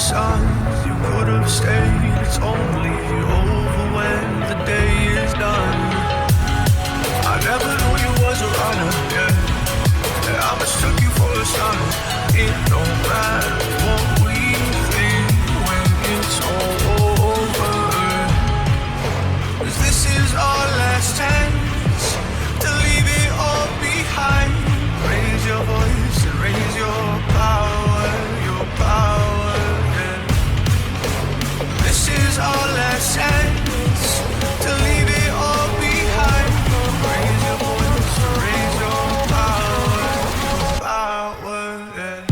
signs you could have stayed. It's only over when the day is done. I never knew you was a runner, yeah. I mistook you for a son. It don't matter what we think when it's all over. 'Cause this is our last chance to leave it all behind. Raise your voice and raise your power, yeah. This is our last chance to leave it all behind. Raise your voice and raise your power, yeah.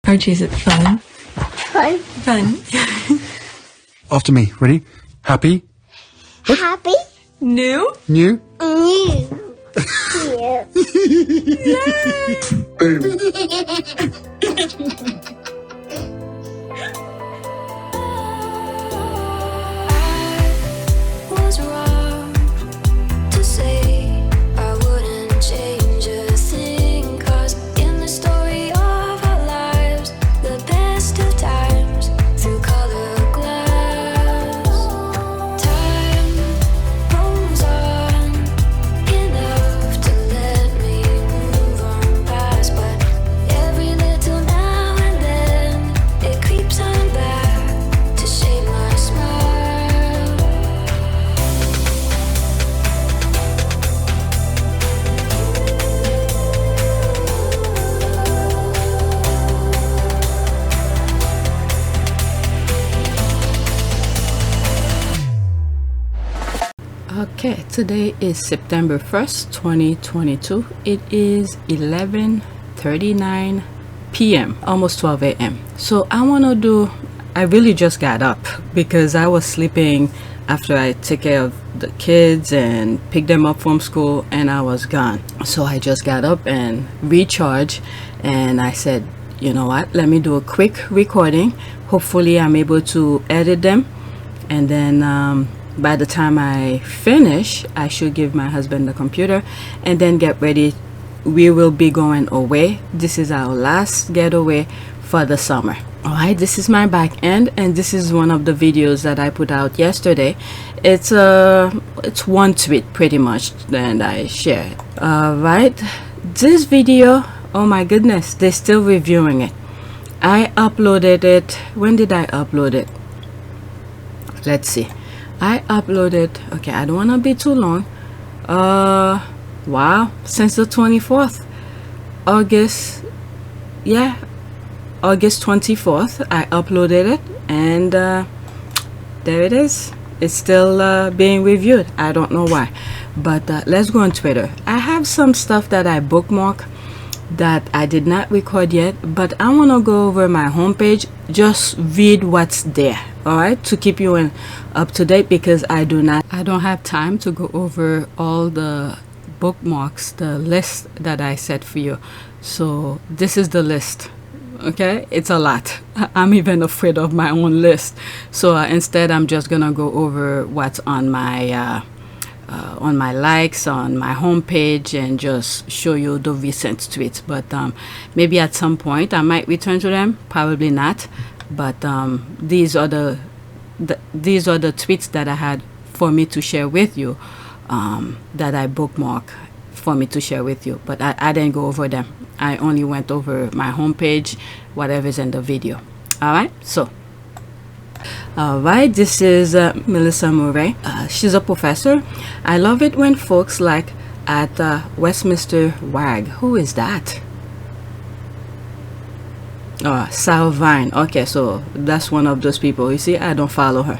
Archie, is it fun? Fun. After me. Ready? Happy? Happy? New? New? New. Was wrong to say I wouldn't change a thing, 'cause in the story of our lives, the best of times through color glass, time rolls on enough to let me move on past, but every little now and then it creeps on back to shape my smile. Okay, today is September 1st, 2022. It is 11:39 p.m., almost 12 a.m. So I really just got up because I was sleeping after I took care of the kids and picked them up from school, and I was gone. So I just got up and recharged, and I said, you know what, let me do a quick recording. Hopefully I'm able to edit them, and then by the time I finish, I should give my husband the computer and then get ready. We will be going away. This is our last getaway for the summer. All right, this is my back end, and this is one of the videos that I put out yesterday. It's one tweet pretty much that I shared. All right, this video, oh my goodness, they're still reviewing it. I uploaded it. When did I upload it? Let's see. I uploaded, okay, I don't want to be too long. Wow, since the 24th, August 24th, I uploaded it, and there it is. It's still being reviewed. I don't know why, but let's go on Twitter. I have some stuff that I bookmark that I did not record yet, but I want to go over my homepage, just read what's there, all right, to keep you up to date, because I don't have time to go over all the bookmarks, the list that I set for you. So this is the list. Okay, it's a lot. I'm even afraid of my own list. So instead, I'm just gonna go over what's on my likes on my homepage and just show you the recent tweets. But maybe at some point I might return to them. Probably not. But these are the tweets that I had for me to share with you that I bookmark for me to share with you, but I didn't go over them. I only went over my homepage, whatever's in the video. All right, so all right, this is Melissa Murray. She's a professor. I love it when folks like at Westminster WAG. Who is that? Salvine. Okay, so that's one of those people. You see, I don't follow her.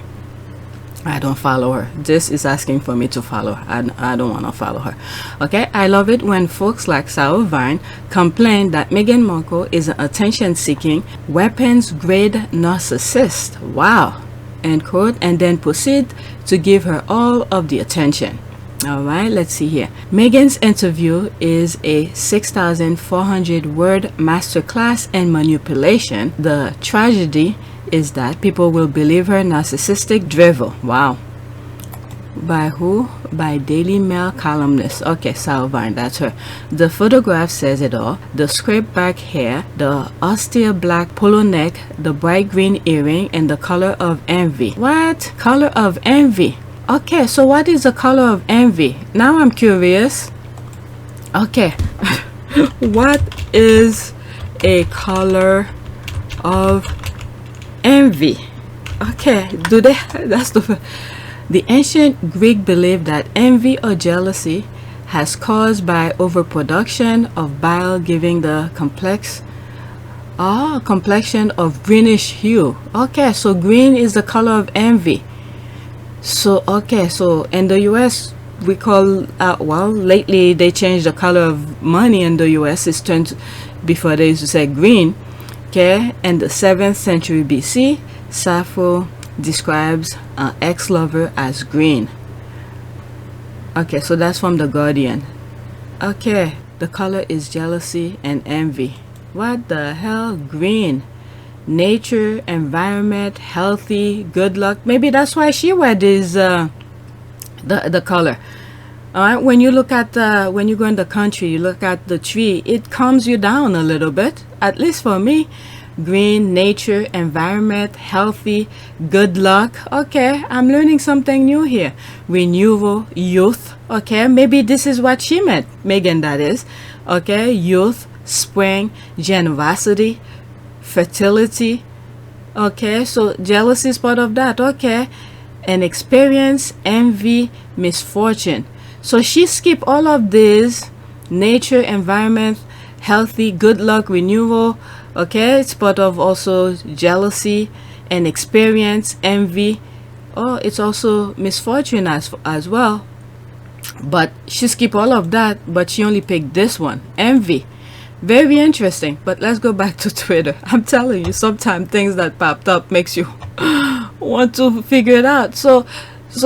This is asking for me to follow her. I don't want to follow her. Okay, I love it when folks like Salvine complain that Meghan Markle is an attention-seeking, weapons-grade narcissist. Wow. End quote. And then proceed to give her all of the attention. All right, let's see here. Meghan's interview is a 6,400 word masterclass in manipulation. The tragedy is that people will believe her narcissistic drivel. Wow. By who? By Daily Mail columnist. Okay, Salvine, that's her. The photograph says it all. The scraped back hair, the austere black polo neck, the bright green earring, and the color of envy. What? Color of envy. Okay, so what is the color of envy? Now I'm curious. Okay. What is a color of envy? Okay, that's the ancient Greek believed that envy or jealousy has caused by overproduction of bile, giving the complexion of greenish hue. Okay, so green is the color of envy. So okay, so in the US we call lately they changed the color of money in the US. It's turned, before they used to say green. Okay, in the 7th century BC, Sappho describes an ex-lover as green. Okay, so that's from the Guardian. Okay, the color is jealousy and envy. What the hell? Green. Nature, environment, healthy, good luck. Maybe that's why she wear this the color. All right, when you look at when you go in the country, you look at the tree, it calms you down a little bit, at least for me. Green, nature, environment, healthy, good luck. Okay, I'm learning something new here. Renewal, youth. Okay, maybe this is what she meant, Meghan, that is. Okay, youth, spring, generosity, fertility. Okay, so jealousy is part of that. Okay, and experience, envy, misfortune. So she skipped all of this: nature, environment, healthy, good luck, renewal. Okay, it's part of also jealousy and experience, envy. Oh, it's also misfortune as well, but she skipped all of that, but she only picked this one, envy. Very interesting. But let's go back to Twitter. I'm telling you, sometimes things that popped up makes you want to figure it out. So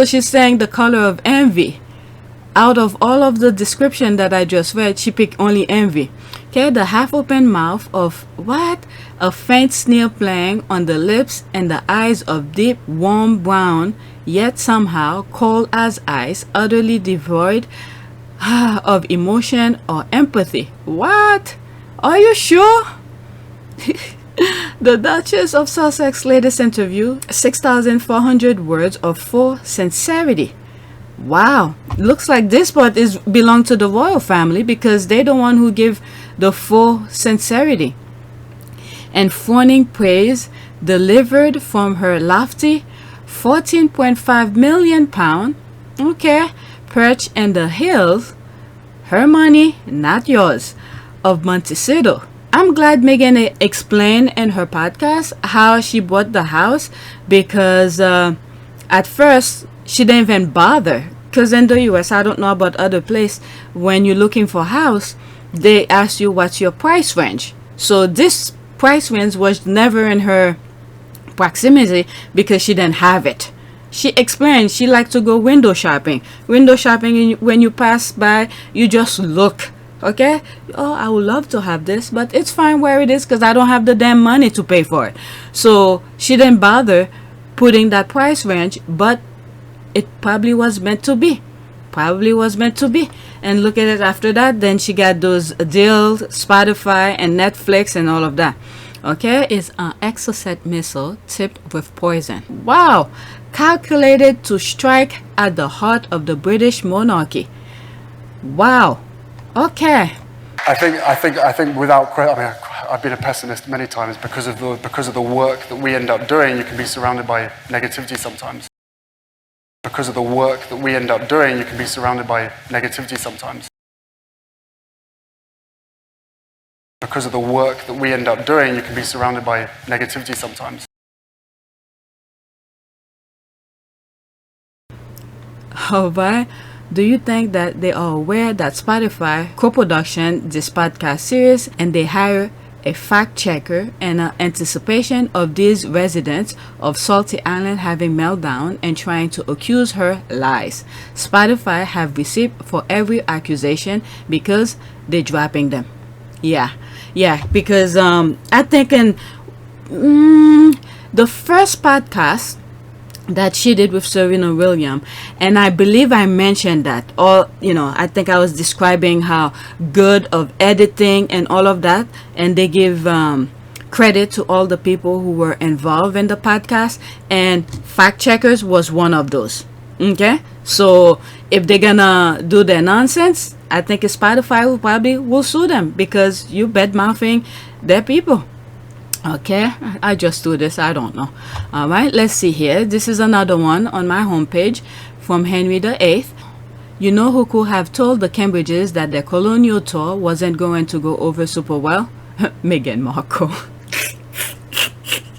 she's saying the color of envy. Out of all of the description that I just read, she picked only envy. Okay, the half-open mouth of what? A faint sneer playing on the lips and the eyes of deep, warm brown, yet somehow cold as ice, utterly devoid of emotion or empathy. What? Are you sure? The Duchess of Sussex latest interview, 6,400 words of full sincerity. Wow, looks like this part belong to the royal family, because they the one who give the full sincerity. And fawning praise delivered from her lofty 14.5 million pound, okay, perch in the hills, her money, not yours, of Montecito. I'm glad Meghan explained in her podcast how she bought the house, because at first she didn't even bother, because in the US, I don't know about other place, when you're looking for a house, they ask you what's your price range. So this price range was never in her proximity because she didn't have it. She explained she liked to go window shopping. Window shopping, when you pass by, you just look. Okay, oh, I would love to have this, but it's fine where it is because I don't have the damn money to pay for it. So she didn't bother putting that price range, but it probably was meant to be. And look at it after that. Then she got those deals, Spotify and Netflix and all of that. Okay, it's an Exocet missile tipped with poison. Wow, calculated to strike at the heart of the British monarchy. Wow. Okay. I think without credit, I mean, I've been a pessimist many times because of the work that we end up doing. You can be surrounded by negativity sometimes. Because of the work that we end up doing, you can be surrounded by negativity sometimes. Because of the work that we end up doing, you can be surrounded by negativity sometimes. However, do you think that they are aware that Spotify co-production this podcast series and they hire a fact checker in anticipation of these residents of Salty Island having meltdown and trying to accuse her lies? Spotify have received for every accusation because they're dropping them. Yeah, because I think in the first podcast that she did with Serena Williams, and I believe I mentioned that, or I think I was describing how good of editing and all of that, and they give credit to all the people who were involved in the podcast, and fact checkers was one of those. Okay, so if they're gonna do their nonsense, I think Spotify will sue them because you bad mouthing their people. Okay, I just do this, I don't know. All right, let's see here. This is another one on my homepage from Henry VIII. You know who could have told the Cambridges that their colonial tour wasn't going to go over super well? Meghan Markle.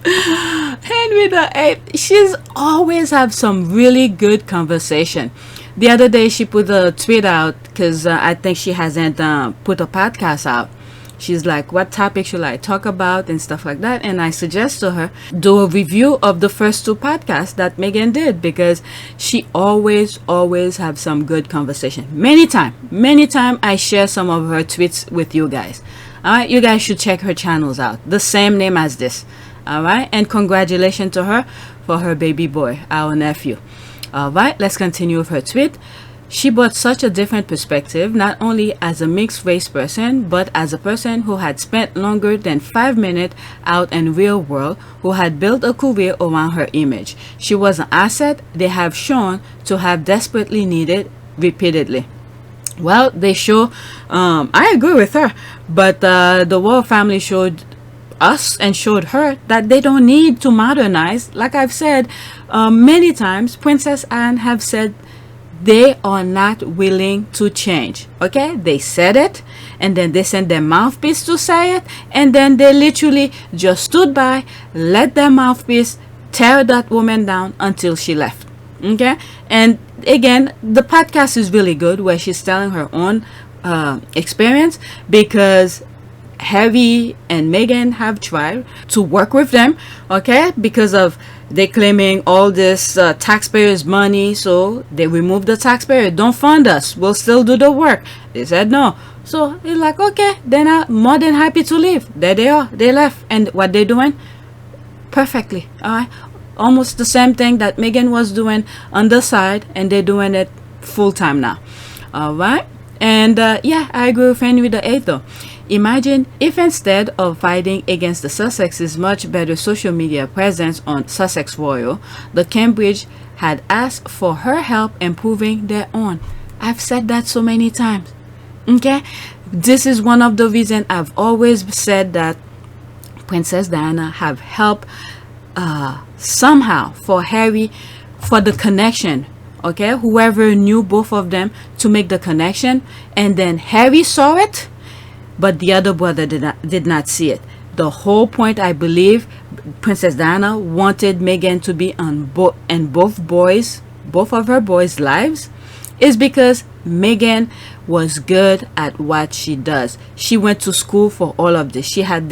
Henry VIII, she's always have some really good conversation. The other day she put a tweet out because I think she hasn't put a podcast out. She's like, what topic should I talk about and stuff like that, and I suggest to her do a review of the first two podcasts that Meghan did, because she always have some good conversation. Many time I share some of her tweets with you guys. All right, you guys should check her channels out, the same name as this. All right, and congratulations to her for her baby boy, our nephew. All right, let's continue with her tweet. She brought such a different perspective, not only as a mixed race person, but as a person who had spent longer than 5 minutes out in real world, who had built a career around her image. She was an asset they have shown to have desperately needed repeatedly. Well, they show, I agree with her, but the royal family showed us and showed her that they don't need to modernize. Like I've said many times, Princess Anne have said they are not willing to change. Okay, they said it, and then they sent their mouthpiece to say it, and then they literally just stood by, let their mouthpiece tear that woman down until she left. Okay, and again, the podcast is really good where she's telling her own experience, because Harry and Meghan have tried to work with them, okay, because of they claiming all this taxpayers' money, so they removed the taxpayer. Don't fund us, we'll still do the work. They said no. So it's like, okay, they're not more than happy to leave. There they are, they left, and what they're doing perfectly, all right, almost the same thing that Meghan was doing on the side, and they're doing it full time now. All right, and yeah, I agree with Henry VIII though. Imagine if instead of fighting against the Sussex's much better social media presence on Sussex Royal, the Cambridge had asked for her help improving their own. I've said that so many times. Okay, this is one of the reasons I've always said that Princess Diana have helped somehow for Harry, for the connection. Okay, whoever knew both of them to make the connection, and then Harry saw it, but the other brother did not see it. The whole point, I believe, Princess Diana wanted Meghan to be on both of her boys' lives, is because Meghan was good at what she does. She went to school for all of this. She had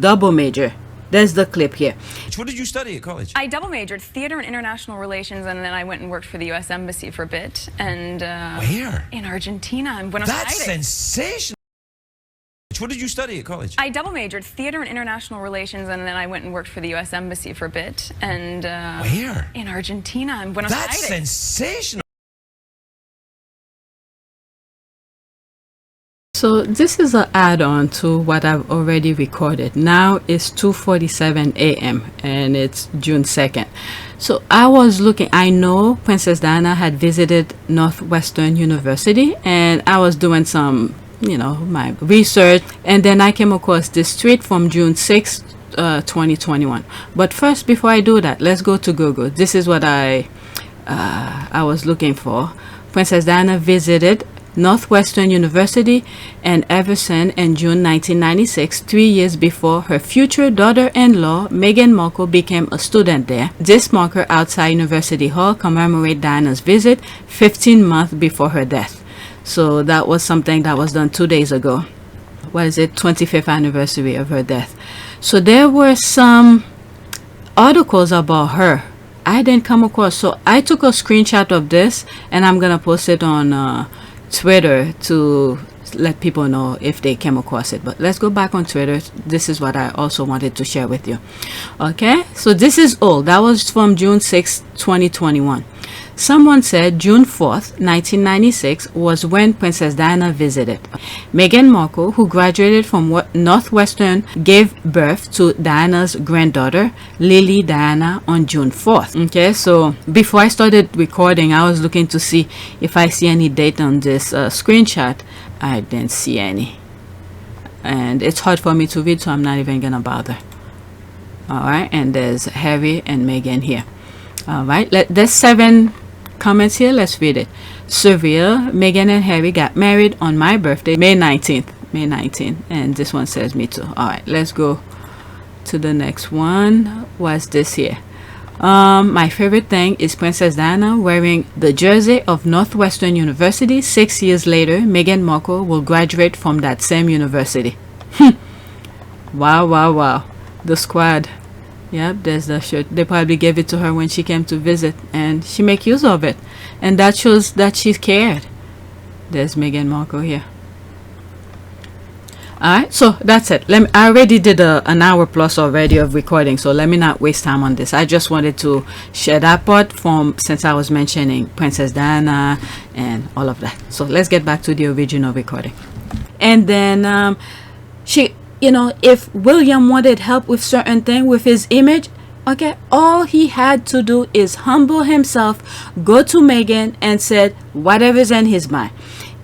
double major. There's the clip here. What did you study at college? I double majored theater and international relations, and then I went and worked for the U.S. Embassy for a bit. And where? In Argentina, in Buenos That's Aires. sensational. What did you study at college? I double majored theater and international relations, and then I went and worked for the U.S. Embassy for a bit. And where? In Argentina, in Buenos Aires. That's sensational. So this is an add-on to what I've already recorded. Now it's 2:47 a.m. and it's June 2nd. So I was looking, I know Princess Diana had visited Northwestern University, and I was doing some, my research, and then I came across this tweet from June 6th, 2021. But first, before I do that, let's go to Google. This is what I was looking for. Princess Diana visited Northwestern University and Everson in June 1996, 3 years before her future daughter-in-law Meghan Markle became a student there. This marker outside University Hall commemorates Diana's visit 15 months before her death. So that was something that was done 2 days ago. What is it? 25th anniversary of her death. So there were some articles about her I didn't come across. So I took a screenshot of this, and I'm gonna post it on Twitter to let people know if they came across it. But let's go back on Twitter. This is what I also wanted to share with you. Okay, so this is old. That was from June 6, 2021. Someone said June 4th, 1996 was when Princess Diana visited. Meghan Markle, who graduated from Northwestern, gave birth to Diana's granddaughter, Lily Diana, on June 4th. Okay, so before I started recording, I was looking to see if I see any date on this screenshot. I didn't see any. And it's hard for me to read, so I'm not even gonna bother. Alright, and there's Harry and Meghan here. Alright, there's 7 comments here. Let's read it. Severe, Meghan and Harry got married on my birthday, May 19th. May 19th. And this one says me too. Alright, let's go to the next one. What's this here? My favorite thing is Princess Diana wearing the jersey of Northwestern University. 6 years later, Meghan Markle will graduate from that same university. Wow, wow, wow. The squad. Yep, there's the shirt. They probably gave it to her when she came to visit, and she make use of it, and that shows that she's cared. There's Meghan Markle here. Alright, so that's it. I already did an hour plus already of recording, so let me not waste time on this. I just wanted to share that part since I was mentioning Princess Diana and all of that. So let's get back to the original recording. And then if William wanted help with certain thing with his image, okay, all he had to do is humble himself, go to Meghan and said whatever's in his mind.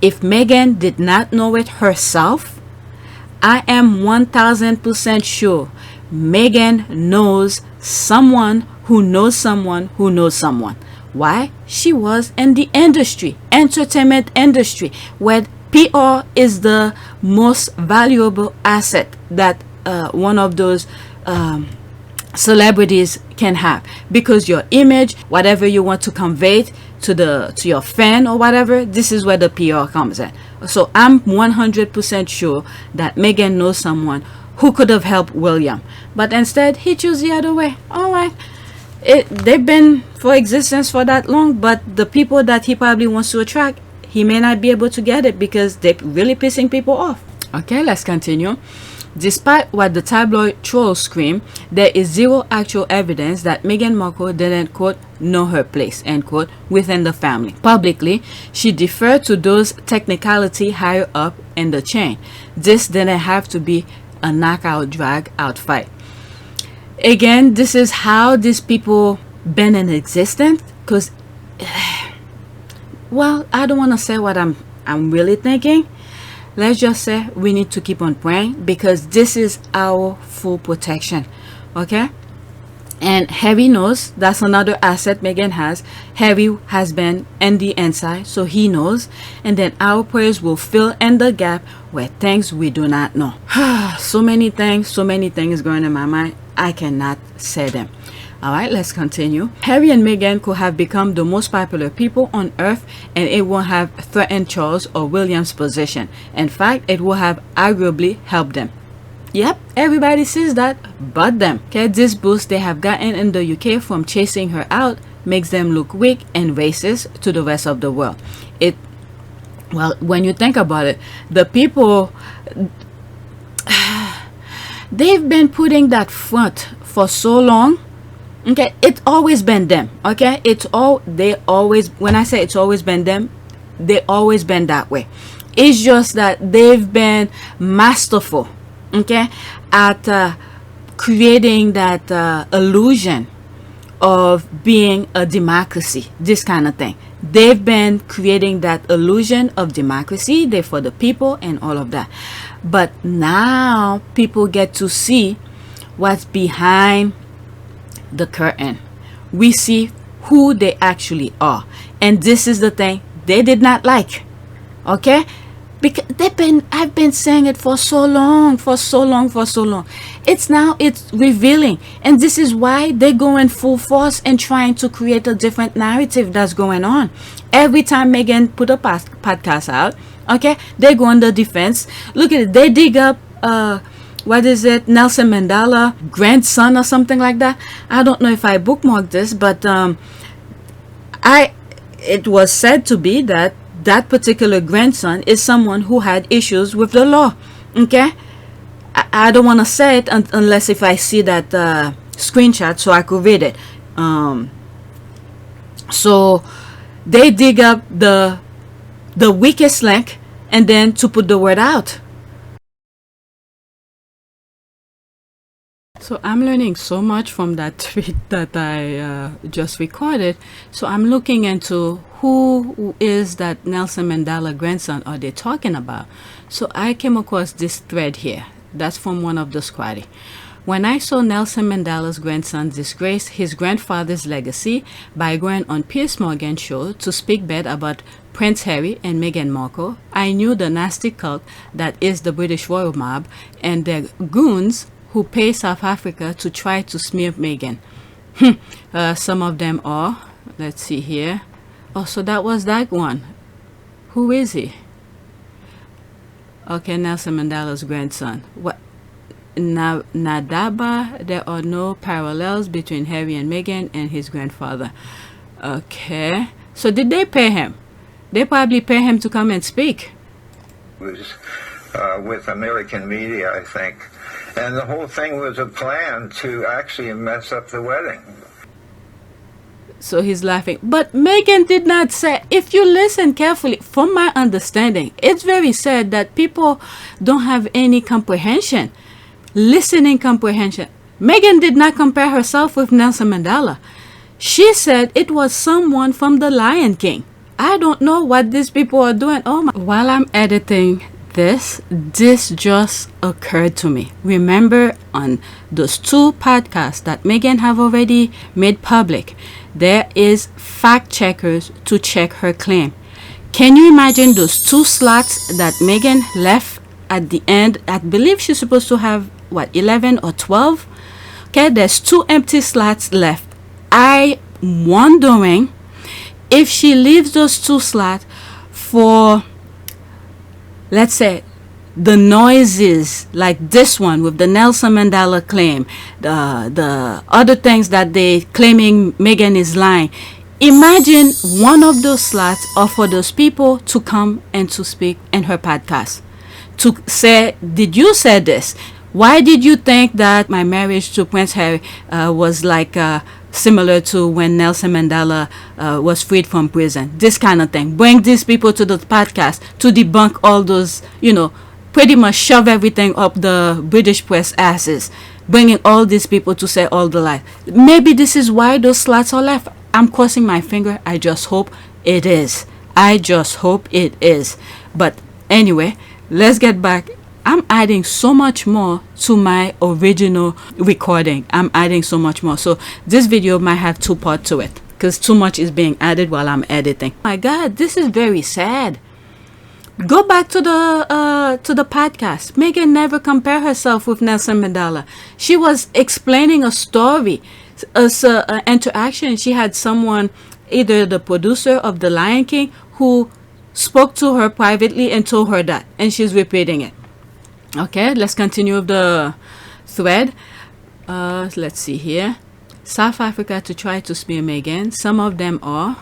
If Meghan did not know it herself, I am 1000% sure Meghan knows someone who knows someone who knows someone. Why? She was in the industry, entertainment industry, where PR is the most valuable asset that one of those celebrities can have, because your image, whatever you want to convey to your fan or whatever, this is where the PR comes in. So I'm 100% sure that Meghan knows someone who could have helped William, but instead he chose the other way. All right, they've been for existence for that long, but the people that he probably wants to attract, he may not be able to get it because they're really pissing people off. Okay, let's continue. Despite what the tabloid trolls scream, there is zero actual evidence that Meghan Markle didn't, quote, know her place, end quote, within the family. Publicly, she deferred to those technicality higher up in the chain. This didn't have to be a knockout, drag-out fight. Again, this is how these people been in existence, because, well, I don't want to say what I'm really thinking. Let's just say we need to keep on praying, because this is our full protection. Okay, and Harry knows. That's another asset Meghan has. Harry has been in the inside, so he knows, and then our prayers will fill in the gap where things we do not know. So many things going in my mind, I cannot say them. Alright, let's continue. Harry and Meghan could have become the most popular people on earth, and it won't have threatened Charles or William's position. In fact, it will have arguably helped them. Yep, everybody sees that but them. Okay, this boost they have gotten in the UK from chasing her out makes them look weak and racist to the rest of the world. Well, when you think about it, the people, they've been putting that front for so long. Okay, it's always been them. Okay, when I say it's always been them, they always been that way. It's just that they've been masterful, okay, at creating that illusion of being a democracy, this kind of thing. They've been creating that illusion of democracy, they're for the people and all of that. But now people get to see what's behind the curtain. We see who they actually are. And this is the thing they did not like. Okay? Because I've been saying it for so long. It's revealing. And this is why they go in full force and trying to create a different narrative that's going on. Every time Meghan put a podcast out, okay, they go on the defense. Look at it. They dig up, what is it, Nelson Mandela grandson or something like that. I don't know if I bookmarked this, but it was said to be that particular grandson is someone who had issues with the law. Okay, I don't want to say it unless if I see that screenshot so I could read it. So they dig up the weakest link and then to put the word out. So I'm learning so much from that tweet that I just recorded. So I'm looking into who is that Nelson Mandela grandson are they talking about. So I came across this thread here. That's from one of the squatty. When I saw Nelson Mandela's grandson disgrace his grandfather's legacy by going on Piers Morgan's show to speak bad about Prince Harry and Meghan Markle, I knew the nasty cult that is the British royal mob and their goons who pay South Africa to try to smear Meghan. Some of them are, let's see here. Oh, so that was that one. Who is he? Okay, Nelson Mandela's grandson. What? Nadaba, there are no parallels between Harry and Meghan and his grandfather. Okay, so did they pay him? They probably pay him to come and speak. Was with American media, I think. And the whole thing was a plan to actually mess up the wedding. So he's laughing. But Meghan did not say, if you listen carefully, from my understanding, it's very sad that people don't have any comprehension, listening comprehension. Meghan did not compare herself with Nelson Mandela. She said it was someone from the Lion King. I don't know what these people are doing. Oh my. While I'm editing this just occurred to me. Remember on those 2 podcasts that Meghan have already made public, there is fact checkers to check her claim. Can you imagine those 2 slots that Meghan left at the end? I believe she's supposed to have, what, 11 or 12? Okay, there's 2 empty slots left. I wondering if she leaves those 2 slots for, let's say, the noises like this one with the Nelson Mandela claim, the other things that they claiming Meghan is lying. Imagine one of those slots are for those people to come and to speak in her podcast. To say, did you say this? Why did you think that my marriage to Prince Harry was like similar to when Nelson Mandela was freed from prison? This kind of thing. Bring these people to the podcast to debunk all those, pretty much shove everything up the British press asses. Bringing all these people to say all the lies. Maybe this is why those slots are left. I'm crossing my finger. I just hope it is. But anyway, let's get back. I'm adding so much more to my original recording. I'm adding so much more. So this video might have 2 parts to it because too much is being added while I'm editing. My God, this is very sad. Go back to the podcast. Meghan never compared herself with Nelson Mandela. She was explaining a story, an interaction. She had someone, either the producer of The Lion King, who spoke to her privately and told her that, and she's repeating it. Okay, let's continue with the thread. Let's see here. South Africa to try to smear Meghan. Some of them are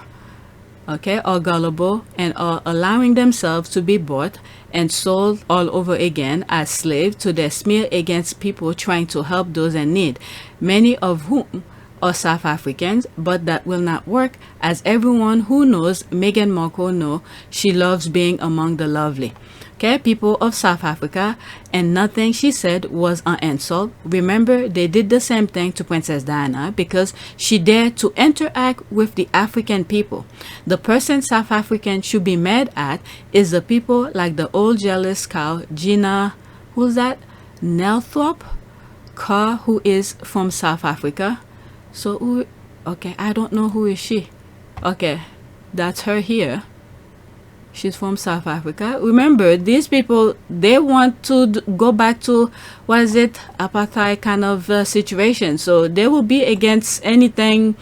gullible and are allowing themselves to be bought and sold all over again as slaves to their smear against people trying to help those in need, many of whom are South Africans, but that will not work, as everyone who knows Meghan Markle know she loves being among the lovely. Okay, people of South Africa, and nothing she said was an insult. Remember, they did the same thing to Princess Diana because she dared to interact with the African people. The person South Africans should be mad at is the people like the old jealous cow, Gina, who's that? Nelthorpe Carr, who is from South Africa. So, okay, I don't know who is she. Okay, that's her here. She's from South Africa. Remember, these people, they want to go back to, what is it, apartheid kind of situation. So they will be against anything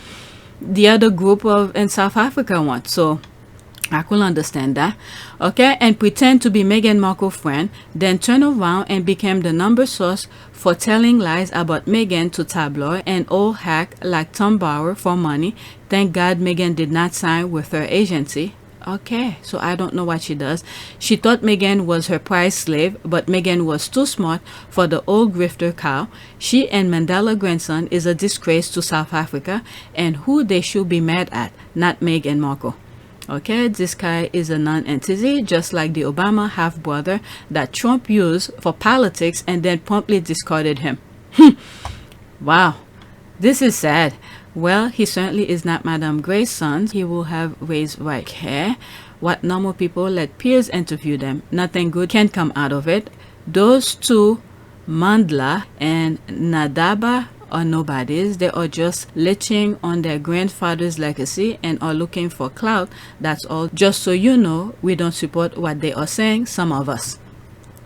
the other group of in South Africa wants. So I could understand that. Okay, and pretend to be Meghan Markle's friend, then turn around and became the number source for telling lies about Meghan to tabloid and old hack like Tom Bauer for money. Thank God Meghan did not sign with her agency. Okay, so I don't know what she does. She thought Meghan was her prize slave, but Meghan was too smart for the old grifter cow. She and Mandela grandson is a disgrace to South Africa, and who they should be mad at, not Meghan Markle. Okay, this guy is a non-entity, just like the Obama half-brother that Trump used for politics and then promptly discarded him. Wow, this is sad. Well, he certainly is not Madame Gray's son. He will have raised right hair. What normal people let peers interview them. Nothing good can come out of it. Those two, Mandla and Nadaba, are nobodies. They are just leeching on their grandfather's legacy and are looking for clout. That's all. Just so you know, we don't support what they are saying, some of us.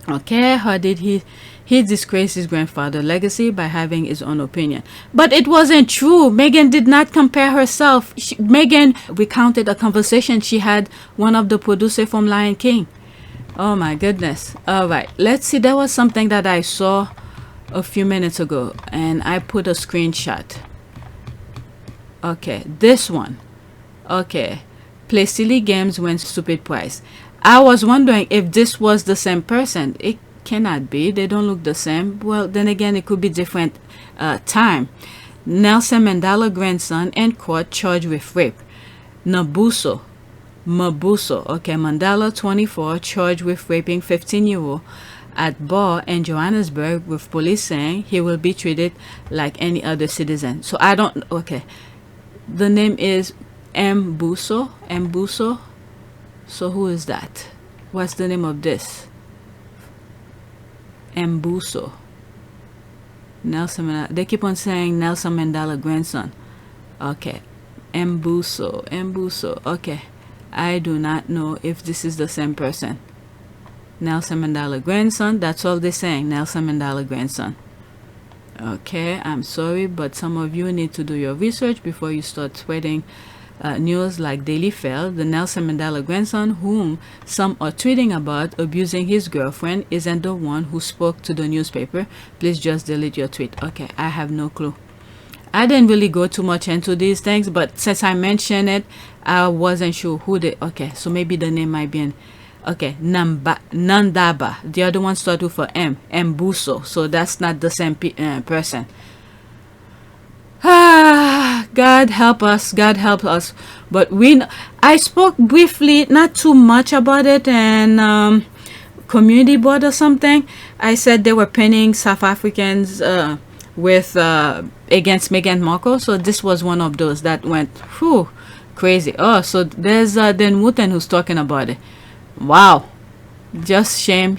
Okay, how did he disgraced his grandfather's legacy by having his own opinion? But it wasn't true. Meghan did not compare herself. Meghan recounted a conversation she had one of the producers from Lion King. Oh my goodness. All right, let's see. There was something that I saw a few minutes ago and I put a screenshot. Okay, this one. Okay, play silly games, win stupid prize. I was wondering if this was the same person. It cannot be. They don't look the same. Well, then again, it could be different time. Nelson Mandela grandson in court charged with rape. Mabuso. Okay, Mandela 24 charged with raping 15-year-old at bar in Johannesburg, with police saying he will be treated like any other citizen. So I don't. Okay, the name is Mbuso. So who is that? What's the name of this? Mbuso. Nelson Mandela. They keep on saying Nelson Mandela grandson. Okay. Mbuso. Okay. I do not know if this is the same person. Nelson Mandela grandson. That's all they're saying. Nelson Mandela grandson. Okay. I'm sorry, but some of you need to do your research before you start spreading news like Daily Fail. The Nelson Mandela grandson, whom some are tweeting about abusing his girlfriend, isn't the one who spoke to the newspaper. Please just delete your tweet. Okay, I have no clue. I didn't really go too much into these things, but since I mentioned it, I wasn't sure who they. Okay, so maybe the name might be in. Okay, Nandaba. The other one started with M. Mbuso. So that's not the same person. God help us. But I spoke briefly, not too much about it, and community board or something. I said they were pinning South Africans with against Meghan Markle. So this was one of those that went crazy. Oh, so there's Den Wooten who's talking about it. Wow, just shame.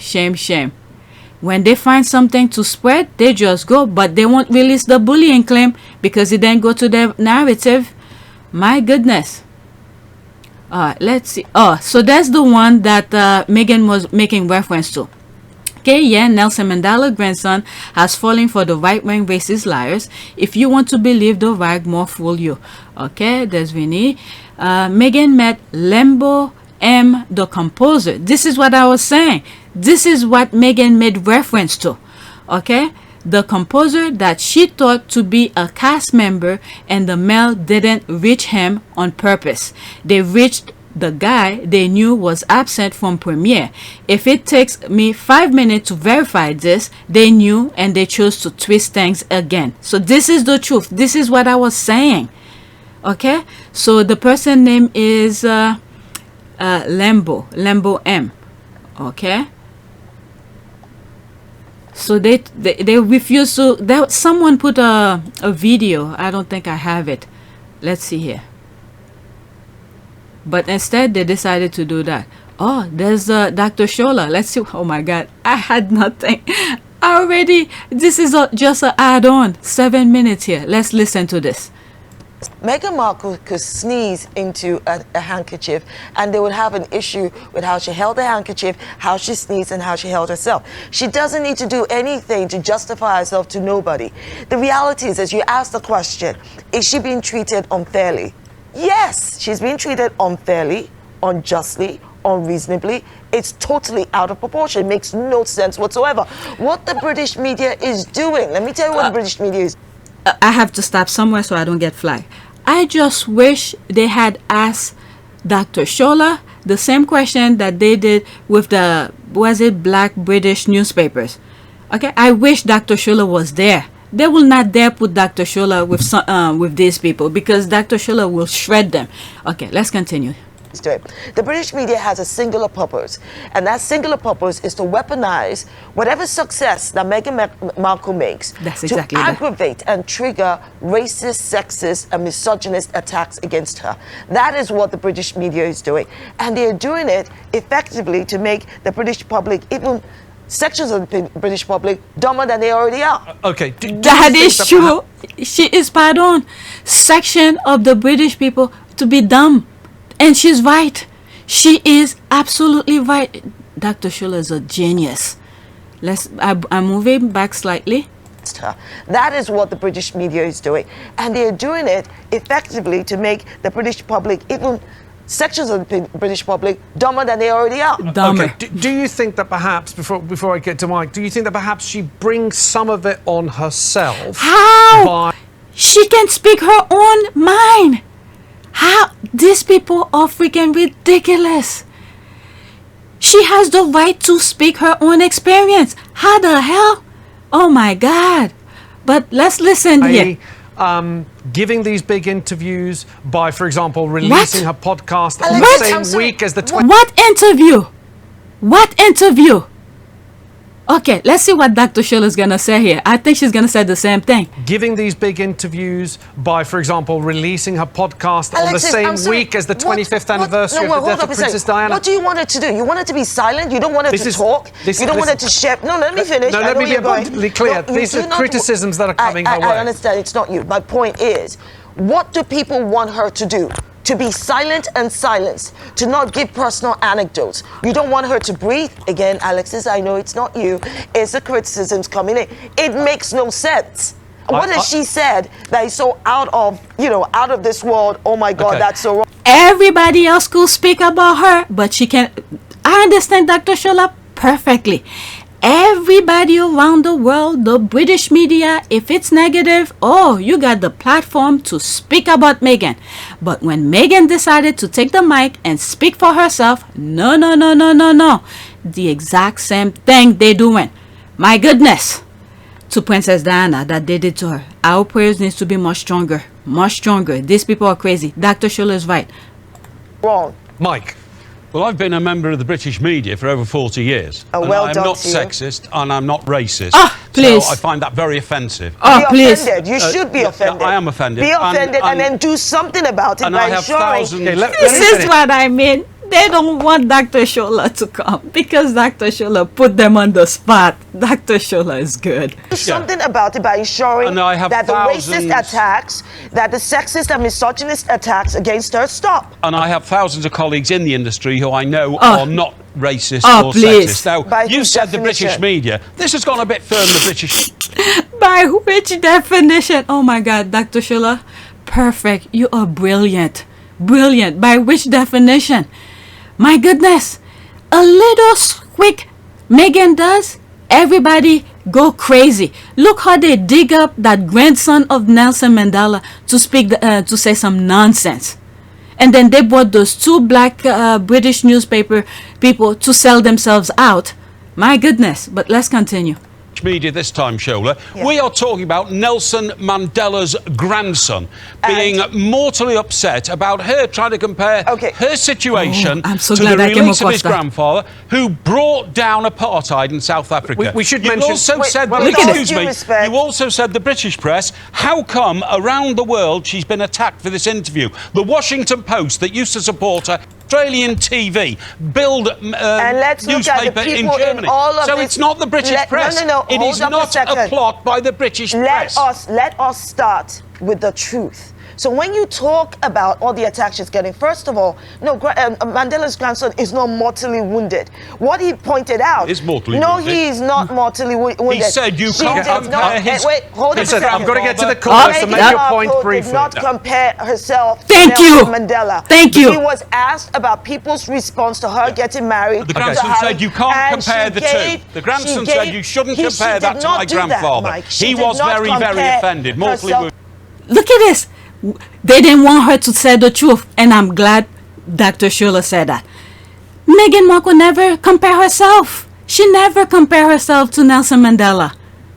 When they find something to spread, they just go, but they won't release the bullying claim because it didn't go to their narrative. My goodness. Let's see. Oh, so that's the one that Meghan was making reference to. Okay, yeah, Nelson Mandela grandson has fallen for the right-wing racist liars. If you want to believe the right, more fool you. Okay, there's Vinny. Meghan met Lembo M, the composer. This is what I was saying. This is what Meghan made reference to. Okay, the composer that she thought to be a cast member, and the mail didn't reach him on purpose. They reached the guy they knew was absent from premiere. If it takes me 5 minutes to verify this, they knew and they chose to twist things again. So this is the truth. This is what I was saying. Okay, so the person name is Lembo M. Okay, So they refuse to. Someone put a video. I don't think I have it. Let's see here. But instead, they decided to do that. Oh, there's Dr. Shola. Let's see. Oh my God, I had nothing. Already, this is just an add-on. 7 minutes here. Let's listen to this. Meghan Markle could sneeze into a handkerchief and they would have an issue with how she held the handkerchief, how she sneezed, and how she held herself. She doesn't need to do anything to justify herself to nobody. The reality is, as you ask the question, is she being treated unfairly? Yes, she's being treated unfairly, unjustly, unreasonably. It's totally out of proportion. It makes no sense whatsoever. What the British media is doing, let me tell you what the British media is. I have to stop somewhere so I don't get flagged. I just wish they had asked Dr. Shola the same question that they did with the, was it black British newspapers? Okay, I wish Dr. Shola was there. They will not dare put Dr. Shola with these people because Dr. Shola will shred them. Okay, let's continue. The British media has a singular purpose, and that singular purpose is to weaponize whatever success that Meghan Markle makes to aggravate and trigger racist, sexist, and misogynist attacks against her. That is what the British media is doing, and they're doing it effectively to make the British public, even sections of the British public, dumber than they already are. Okay, that is true. She is, pardon, section of the British people to be dumb. And she's right. She is absolutely right. Dr. Shola is a genius. I'm moving back slightly. That is what the British media is doing. And they're doing it effectively to make the British public, even sections of the British public, dumber than they already are. Dumber. Okay. Do you think that perhaps, before I get to Mike, do you think that perhaps she brings some of it on herself? How? She can speak her own mind. How? These people are freaking ridiculous. She has the right to speak her own experience. How the hell? Oh my God. But let's listen here. Giving these big interviews by, for example, releasing her podcast on What? the same week as the... What interview? What interview? Okay, let's see what Dr. Shola is going to say here. I think she's going to say the same thing. Giving these big interviews by, for example, releasing her podcast on the same week as the 25th anniversary of the death of Princess Diana. What do you want her to do? You want her to be silent? You don't want her to talk? You don't want her to share? No, let me finish. No, let me be abundantly clear. These are criticisms that are coming her way. I understand. It's not you. My point is, what do people want her to do? To be silent and silenced, to not give personal anecdotes. You don't want her to breathe. Again, Alexis, I know it's not you. It's the criticisms coming in. It makes no sense. What has she said that is so out of this world? Oh my God, that's so wrong. Everybody else could speak about her, but she can't. I understand Dr. Shola perfectly. Everybody around the world, the British media, if it's negative, oh, you got the platform to speak about Meghan. But when Meghan decided to take the mic and speak for herself, no. The exact same thing they doing. My goodness. To Princess Diana that they did to her. Our prayers needs to be much stronger. Much stronger. These people are crazy. Dr. Shola is right. Wrong. Mike. Well, I've been a member of the British media for over 40 years. Oh, and well I'm done not to you. sexist and I'm not racist. Please. So I find that very offensive. Oh, be please. offended. You should be offended. I am offended. Be offended and then do something about it and by I have ensuring. thousands. This is what I mean. They don't want Dr. Shola to come because Dr. Shola put them on the spot. Dr. Shola is good. Do something about it by ensuring And I have that the thousands. racist attacks, that the sexist and misogynist attacks against her stop. And I have thousands of colleagues in the industry who I know are not racist or please. sexist. Now, By you whose said the British definition? media. This has gone a bit further, the British. By which definition? Oh my God, Dr. Shola, perfect. You are brilliant. Brilliant. By which definition? My goodness. A little squeak Meghan does, everybody go crazy. Look how they dig up that grandson of Nelson Mandela to speak, to say some nonsense. And then they brought those two black British newspaper people to sell themselves out. My goodness. But let's continue. British media this time, Shola. Yeah. We are talking about Nelson Mandela's grandson being mortally upset about her trying to compare her situation to the release of his grandfather, who brought down apartheid in South Africa. We should You've mention... also said, you also said the British press, how come around the world she's been attacked for this interview? The Washington Post, that used to support her, Australian TV, Bild newspaper in Germany. So it's not the British press. It is not a plot by the British press. Let us start with the truth. So when you talk about all the attacks she's getting, first of all, no, Mandela's grandson is not mortally wounded. What he pointed out... Is mortally wounded. No, he is not mortally wounded. He said you can't compare his... Wait, hold on a second. I've got to get to the chorus to make your point briefly. Did not compare herself to Nelson Mandela. Thank you. He was asked about people's response to her getting married. The grandson said you can't compare the two. The grandson said you shouldn't compare that to my grandfather. He was very, very offended. Mortally wounded. Look at this. They didn't want her to say the truth, and I'm glad Dr. Shola said that. Meghan Markle never compared herself. She never compared herself to Nelson Mandela.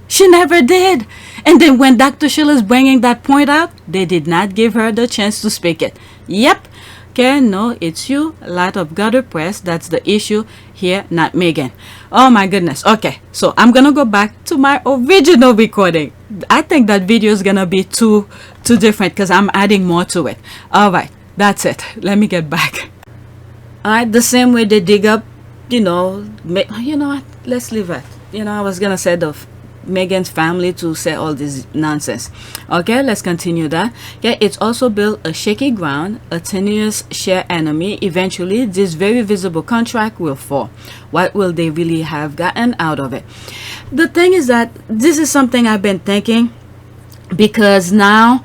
She never did. And then when Dr. Shola is bringing that point out, they did not give her the chance to speak it. Yep. Okay, no, it's you. A lot of gutter press. That's the issue here, not Meghan. Oh my goodness. Okay, so I'm gonna go back to my original recording. I think that video is gonna be too different because I'm adding more to it. All right, that's it. Let me get back. All right, the same way they dig up, you know what? Let's leave it. I was gonna say Meghan's family to say all this nonsense. Okay, let's continue that. Okay, it's also built a shaky ground, a tenuous shared enemy. Eventually, this very visible contract will fall. What will they really have gotten out of it? The thing is that this is something I've been thinking, because now,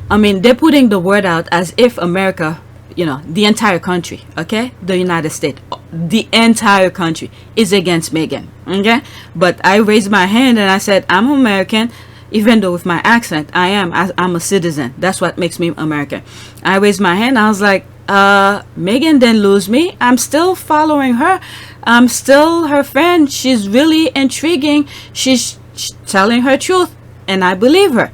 they're putting the word out as if America, the entire country, okay, the United States, the entire country is against Meghan. Okay, but I raised my hand and I said, I'm American, even though with my accent, I'm a citizen. That's what makes me American. I raised my hand. I was like, Meghan didn't lose me. I'm still following her. I'm still her friend. She's really intriguing. She's telling her truth, and I believe her.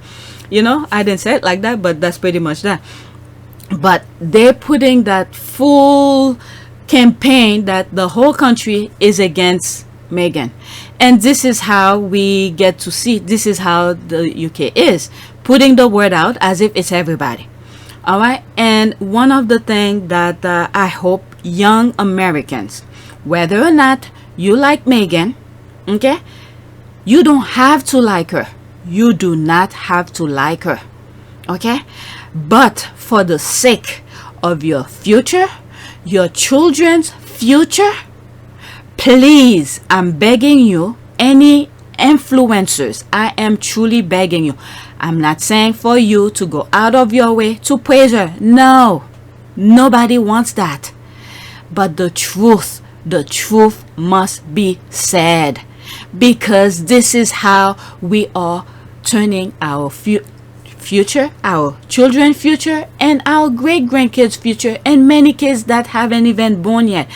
I didn't say it like that, but that's pretty much that. But they're putting that full campaign that the whole country is against Meghan, and this is how we get to see, this is how the UK is putting the word out as if it's everybody. All right, and one of the things that I hope young Americans, whether or not you like Meghan, okay, you don't have to like her. You do not have to like her, okay, but for the sake of your future, your children's future, please, I'm begging you, any influencers, I am truly begging you. I'm not saying for you to go out of your way to praise her. No, nobody wants that. But the truth must be said, because this is how we are turning our future, our children's future, and our great-grandkids' future, and many kids that haven't even born yet.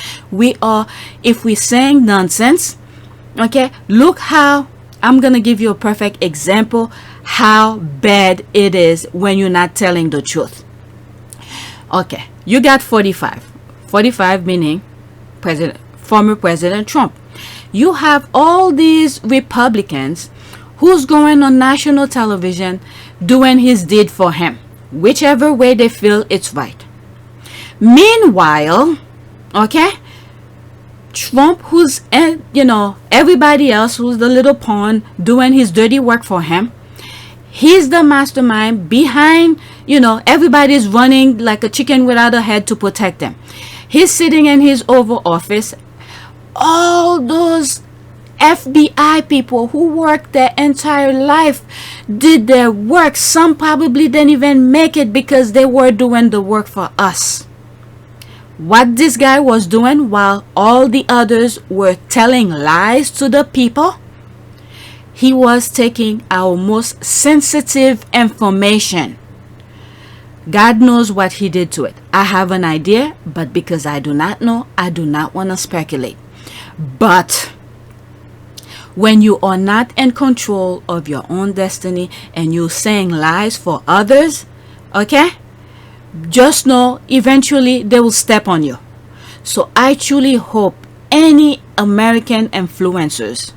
If we saying nonsense, okay, look how, I'm gonna give you a perfect example how bad it is when you're not telling the truth. Okay, you got 45 meaning former President Trump. You have all these Republicans who's going on national television doing his deed for him, whichever way they feel it's right. Meanwhile, okay, Trump, who's, everybody else who's the little pawn doing his dirty work for him, he's the mastermind behind, everybody's running like a chicken without a head to protect them. He's sitting in his Oval Office. All those FBI people who worked their entire life did their work. Some probably didn't even make it because they were doing the work for us. What this guy was doing while all the others were telling lies to the people, he was taking our most sensitive information. God knows what he did to it. I have an idea, but because I do not know, I do not want to speculate. But when you are not in control of your own destiny and you're saying lies for others, okay, just know eventually they will step on you. So I truly hope any American influencers,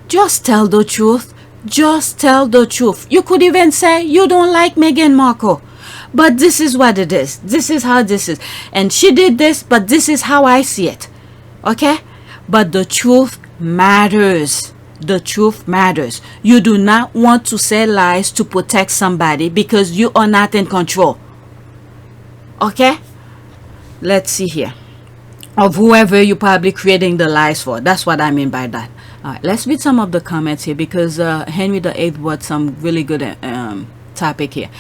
just tell the truth. Just tell the truth. You could even say you don't like Meghan Markle, but this is what it is. This is how this is. And she did this, but this is how I see it. Okay? But the truth matters. The truth matters. You do not want to say lies to protect somebody because you are not in control. Okay? Let's see here. Of whoever you're probably creating the lies for. That's what I mean by that. All right, let's read some of the comments here because Henry VIII brought some really good topic here.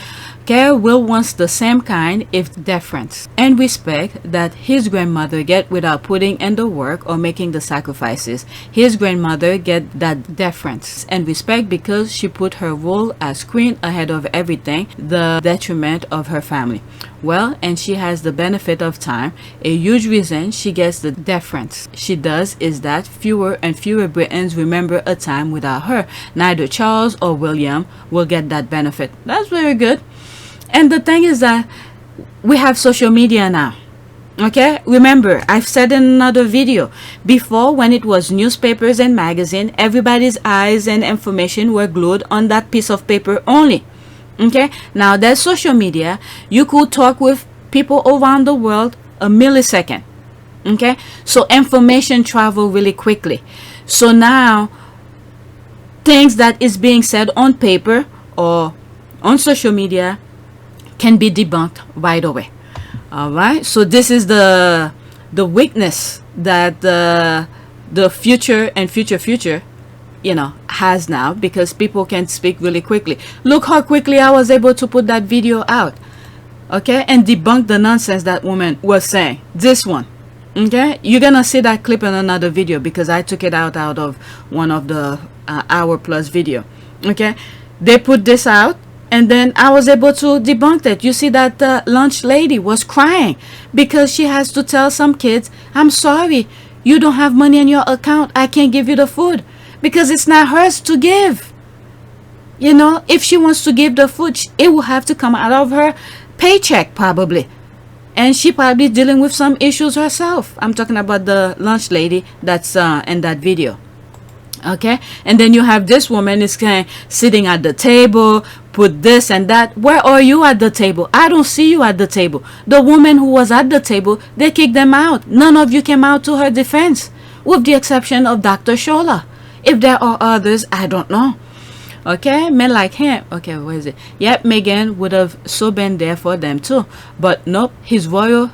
Okay, Will wants the same kind if deference and respect that his grandmother get without putting in the work or making the sacrifices. His grandmother get that deference and respect because she put her role as queen ahead of everything, the detriment of her family. Well, and she has the benefit of time. A huge reason she gets the deference she does is that fewer and fewer Britons remember a time without her. Neither Charles or William will get that benefit. That's very good. And the thing is that we have social media now. Okay, remember, I've said in another video, before when it was newspapers and magazine, everybody's eyes and information were glued on that piece of paper only. Okay, now there's social media. You could talk with people around the world a millisecond. Okay, so information travel really quickly. So now things that is being said on paper or on social media can be debunked right away. All right, so this is the weakness that the future and future has now, because people can speak really quickly. Look how quickly I was able to put that video out, okay, and debunk the nonsense that woman was saying. This one, okay, you're gonna see that clip in another video because I took it out of one of the hour plus video. Okay, they put this out. And then I was able to debunk that. You see that lunch lady was crying because she has to tell some kids, I'm sorry, you don't have money in your account. I can't give you the food because it's not hers to give. You know, if she wants to give the food, it will have to come out of her paycheck probably. And she probably dealing with some issues herself. I'm talking about the lunch lady that's in that video. Okay, and then you have this woman is kind of sitting at the table, put this and that. Where are you at the table? I don't see you at the table. The woman who was at the table, they kicked them out. None of you came out to her defense, with the exception of Dr. Shola. If there are others, I don't know. Okay, men like him. Okay, where is it? Yep, Meghan would have so been there for them too. But nope, his royal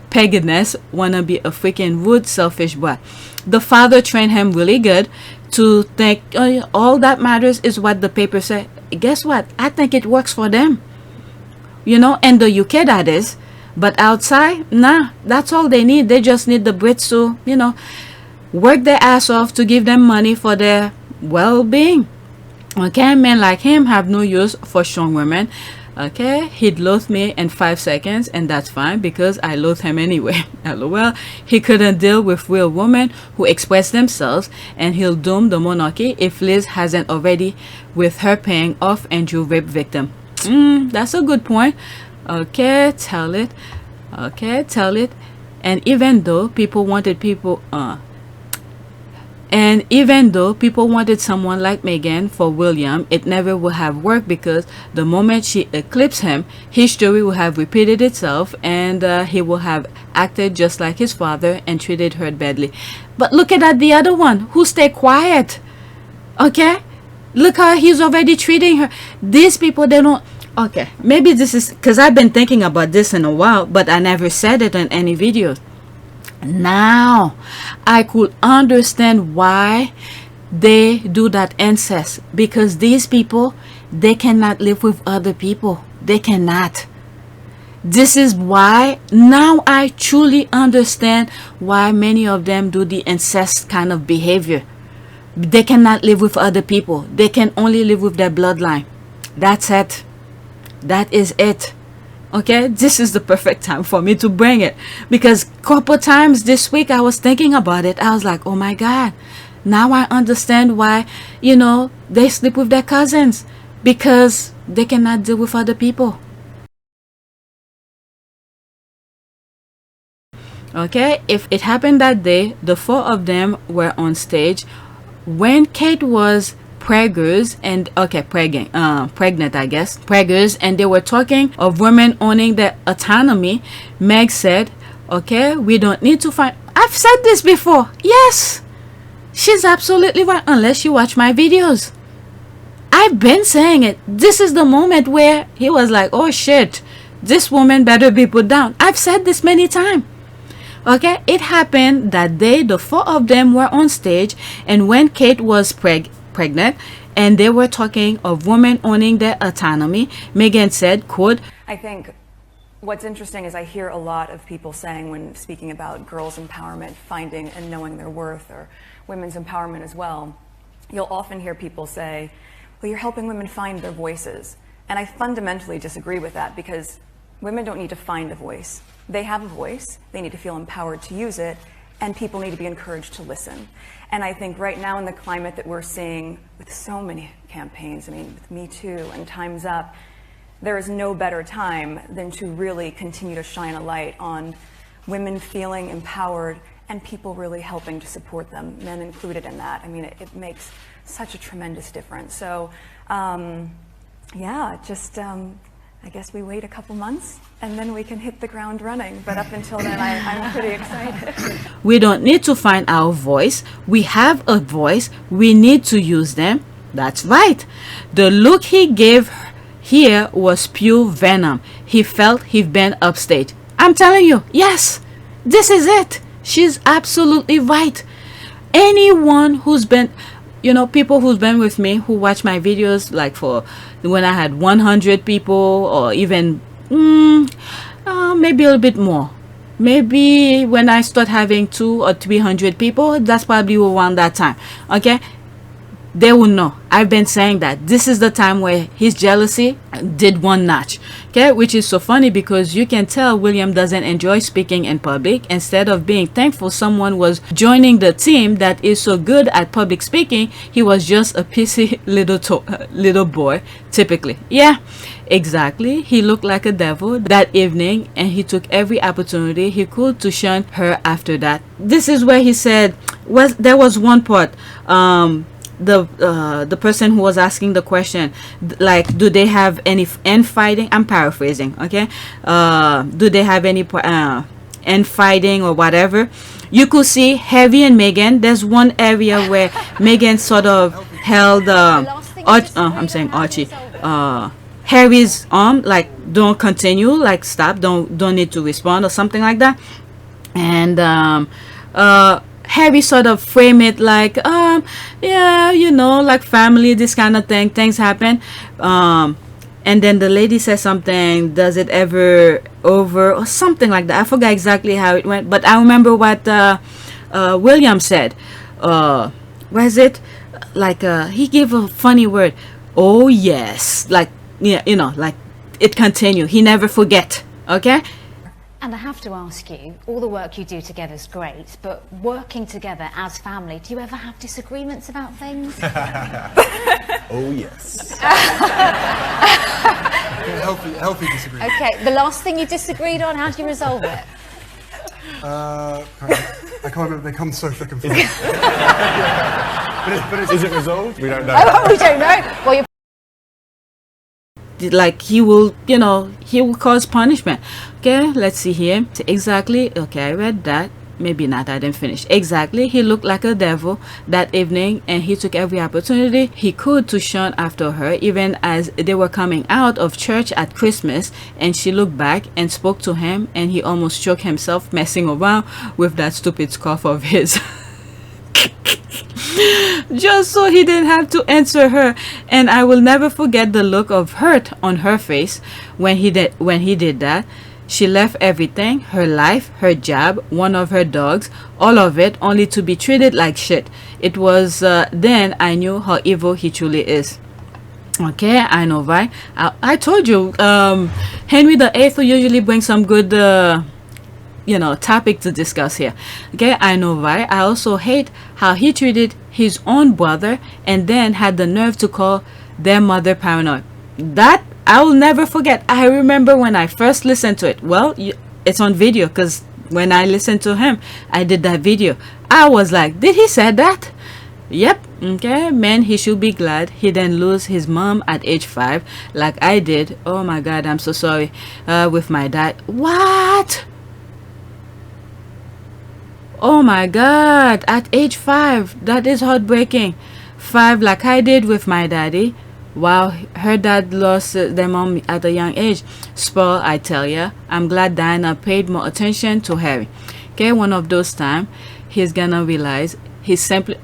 paganism wanna be a freaking rude, selfish boy. The father trained him really good to think all that matters is what the paper say. Guess what? I think it works for them. You know, and the UK that is. But outside, nah, that's all they need. They just need the Brits to, work their ass off to give them money for their well-being. Okay, men like him have no use for strong women. Okay, he'd loathe me in 5 seconds, and that's fine because I loathe him anyway. LOL. He couldn't deal with real women who express themselves, and he'll doom the monarchy if Liz hasn't already, with her paying off Andrew rape victim. That's a good point. Okay, tell it. Okay, tell it. And even though people wanted someone like Meghan for William, it never would have worked because the moment she eclipsed him, history would have repeated itself and he would have acted just like his father and treated her badly. But look at the other one who stayed quiet. Okay? Look how he's already treating her. These people, they don't... Okay, maybe this is... Because I've been thinking about this in a while, but I never said it in any videos. Now I could understand why they do that incest, because these people, they cannot live with other people. They cannot. This is why now I truly understand why many of them do the incest kind of behavior. They cannot live with other people. They can only live with their bloodline. That's it. That is it. Okay, this is the perfect time for me to bring it, because couple times this week I was thinking about it. I was like, oh my God, Now I understand why, you know, they sleep with their cousins, because they cannot deal with other people. Okay, if it happened that day, the four of them were on stage when Kate was preggers and pregnant, I guess, preggers, and they were talking of women owning their autonomy. Meg said, okay, we don't need to find. I've said this before. Yes, she's absolutely right, unless you watch my videos. I've been saying it. This is the moment where he was like, oh shit, this woman better be put down. I've said this many times. Okay, it happened that day the four of them were on stage, and when Kate was pregnant and they were talking of women owning their autonomy, Meghan said, quote, I think what's interesting is I hear a lot of people saying, when speaking about girls' empowerment, finding and knowing their worth, or women's empowerment as well, you'll often hear people say, well, you're helping women find their voices. And I fundamentally disagree with that, because women don't need to find a voice. They have a voice, they need to feel empowered to use it, and people need to be encouraged to listen. And I think right now in the climate that we're seeing with so many campaigns, I mean, with Me Too and Time's Up, there is no better time than to really continue to shine a light on women feeling empowered and people really helping to support them, men included in that. I mean, it makes such a tremendous difference. So, yeah, just I guess we wait a couple months and then we can hit the ground running. But up until then, I'm pretty excited. We don't need to find our voice. We have a voice. We need to use them. That's right. The look he gave here was pure venom. He felt he'd been upstage. I'm telling you, yes, this is it. She's absolutely right. Anyone who's been, you know, people who's been with me, who watch my videos, like for when I had 100 people, or even maybe a little bit more. Maybe when I start having 200 or 300 people, that's probably around that time. Okay, they will know. I've been saying that this is the time where his jealousy did one notch. Okay, which is so funny, because you can tell William doesn't enjoy speaking in public. Instead of being thankful someone was joining the team that is so good at public speaking, he was just a pissy little boy, typically. Yeah, exactly. He looked like a devil that evening, and he took every opportunity he could to shun her after that. This is where he said, there was one part, the person who was asking the question, like, do they have any infighting? I'm paraphrasing, okay? Do they have any infighting or whatever? You could see Harry and Meghan. There's one area where Meghan sort of held I'm saying Archie, Harry's arm, like, don't continue, like, stop, don't need to respond or something like that. And Harry sort of frame it like, yeah, you know, like family, this kind of thing, things happen. And then the lady says something, does it ever over, or something like that. I forgot exactly how it went, but I remember what William said. What is it? Like, he gave a funny word. Oh, yes. Like, yeah, you know, like, it continued. He never forget. Okay? And I have to ask you, all the work you do together is great, but working together as family, do you ever have disagreements about things? Oh, yes. Healthy disagreement. Okay, the last thing you disagreed on, how do you resolve it? I can't remember, they come so thick and fast. Is it resolved? We don't know. Oh, we don't know. Well, you're like, he will, you know, he will cause punishment. Okay, let's see here. Exactly. Okay, I read that. Maybe not, I didn't finish. Exactly. He looked like a devil that evening, and he took every opportunity he could to shun after her, even as they were coming out of church at Christmas, and she looked back and spoke to him, and he almost choked himself messing around with that stupid scarf of his. Just so he didn't have to answer her. And I will never forget the look of hurt on her face when he did that. She left everything, her life, her job, one of her dogs, all of it, only to be treated like shit. It was then I knew how evil he truly is. Okay, I know, right? I told you, Henry VIII will usually bring some good topic to discuss here. Okay, I know, right? I also hate how he treated his own brother and then had the nerve to call their mother paranoid. That I will never forget. I remember when I first listened to it. Well, it's on video, because when I listened to him, I did that video. I was like, did he say that? Yep. Okay, man, he should be glad he didn't lose his mom at age 5 like I did. Oh my God, I'm so sorry. With my dad. What? Oh my God, at age 5, that is heartbreaking. 5 like I did with my daddy. Wow, her dad lost their mom at a young age. Spoil, I tell ya. I'm glad Diana paid more attention to Harry. Okay, one of those times he's gonna realize he's simply,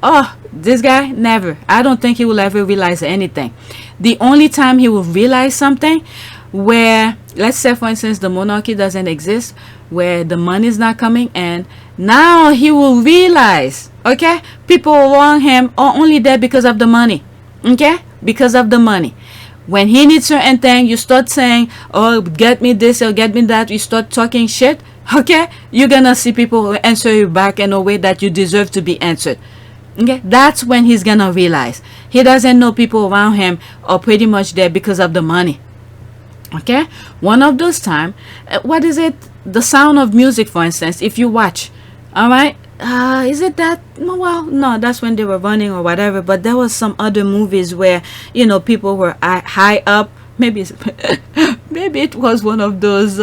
this guy, never. I don't think he will ever realize anything. The only time he will realize something, where, let's say for instance, the monarchy doesn't exist, where the money is not coming in, now he will realize, okay, people around him are only there because of the money. Okay, because of the money. When he needs certain thing, you start saying, oh, get me this or get me that. You start talking shit. Okay, you're gonna see people answer you back in a way that you deserve to be answered. Okay, that's when he's gonna realize he doesn't know people around him are pretty much there because of the money. Okay, one of those time, what is it? The Sound of Music, for instance, if you watch, all right, is it that? Well, no, that's when they were running or whatever, but there was some other movies where people were high up. Maybe it was one of those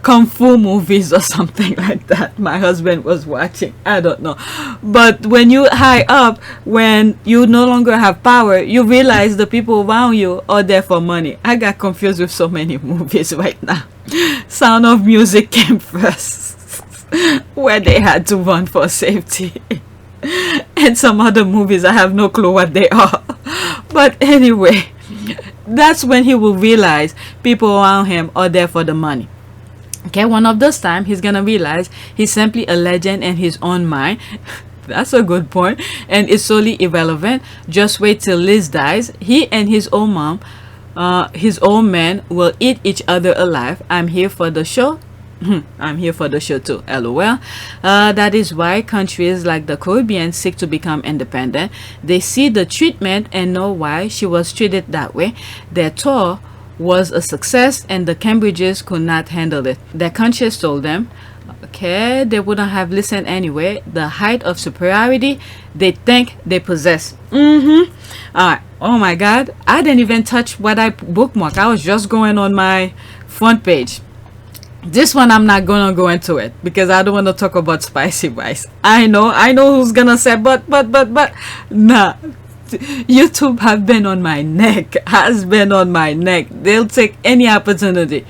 kung fu movies or something like that my husband was watching. I don't know, but when you high up, when you no longer have power, you realize the people around you are there for money. I got confused with so many movies right now. Sound of Music came first, where they had to run for safety, and some other movies I have no clue what they are. But anyway, that's when he will realize people around him are there for the money. Okay, one of those times he's gonna realize he's simply a legend in his own mind. That's a good point, and it's solely irrelevant. Just wait till Liz dies. He and his old mom, his old man, will eat each other alive. I'm here for the show. I'm here for the show too, lol. That is why countries like the Caribbean seek to become independent. They see the treatment and know why she was treated that way. Their tour was a success and the Cambridges could not handle it. Their conscience told them, okay, they wouldn't have listened anyway. The height of superiority they think they possess. Alright, oh my God, I didn't even touch what I bookmarked. I was just going on my front page. This one I'm not gonna go into it because I don't want to talk about spicy rice. I know who's gonna say but nah, YouTube have been on my neck, has been on my neck. They'll take any opportunity.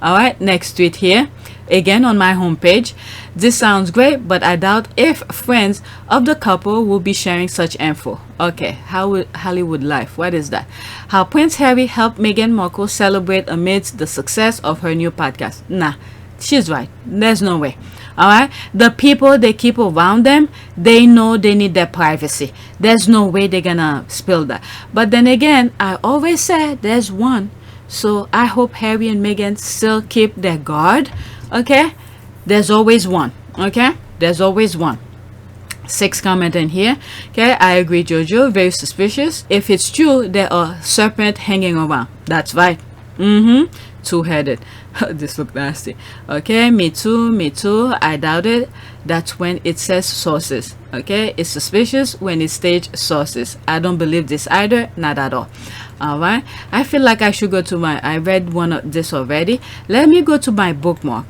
All right, next tweet here, again on my homepage. This sounds great, but I doubt if friends of the couple will be sharing such info. Okay, Hollywood life, what is that? How Prince Harry helped Meghan Markle celebrate amidst the success of her new podcast. Nah, she's right. There's no way. All right, the people they keep around them, they know they need their privacy. There's no way they're gonna spill that. But then again, I always say there's one. So I hope Harry and Meghan still keep their guard. Okay, there's always one. Okay, there's always one. 6 comment in here. Okay, I agree, Jojo, very suspicious. If it's true, there are serpent hanging around. That's right. Two-headed. This look nasty. Okay, me too. I doubt it. That's when it says sources. Okay, it's suspicious when it states sources. I don't believe this either, not at all. All right, I feel like I should go to my, I read one of this already. Let me go to my bookmark.